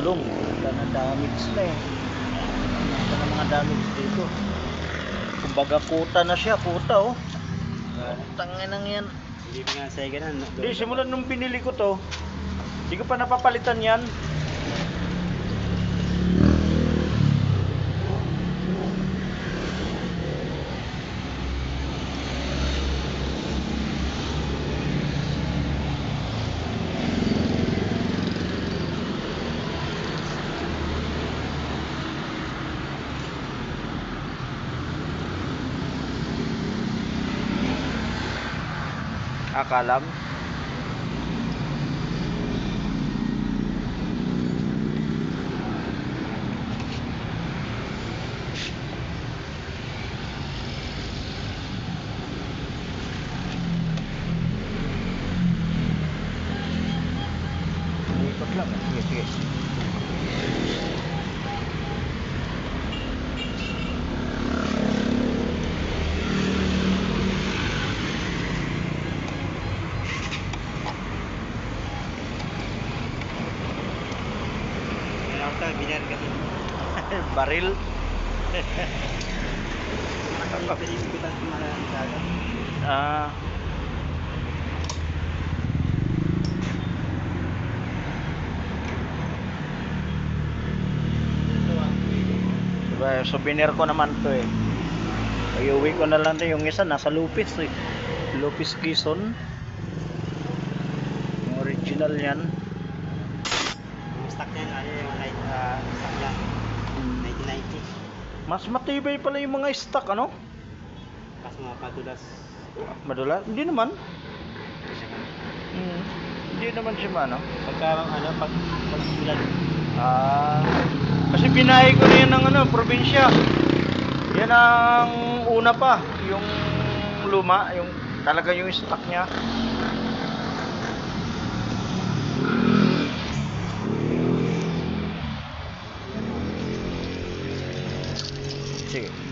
gulong. Wala na damage na eh. Wala na mga damage dito. Kumbaga kuta na siya, kuta oh. Tanginang yan. Hindi nga sa ganan. Hindi, simulan nung binili ko to, hindi ko pa napapalitan yan. Akalam. Ikot lang. Sige, sige. Binar kasi. Baril. Pinipilitan ko malalagay. Ah. Diba, souvenir ko naman to eh. Iuwi ko na lang to. Yung isa nasa Lupis eh. Lupis Quezon. Yung original yan. Yung stock niyan, ano yung stock niya, 1990. Mas matibay pala yung mga stock ano? Pas mga padulas. Madulas? Hindi naman. Hindi naman siya ano. Pagka pag ulan. Ah, kasi binahay ko na yan ng ano, probinsya. Yan ang una pa, yung luma, yung talaga yung stock niya. Sige.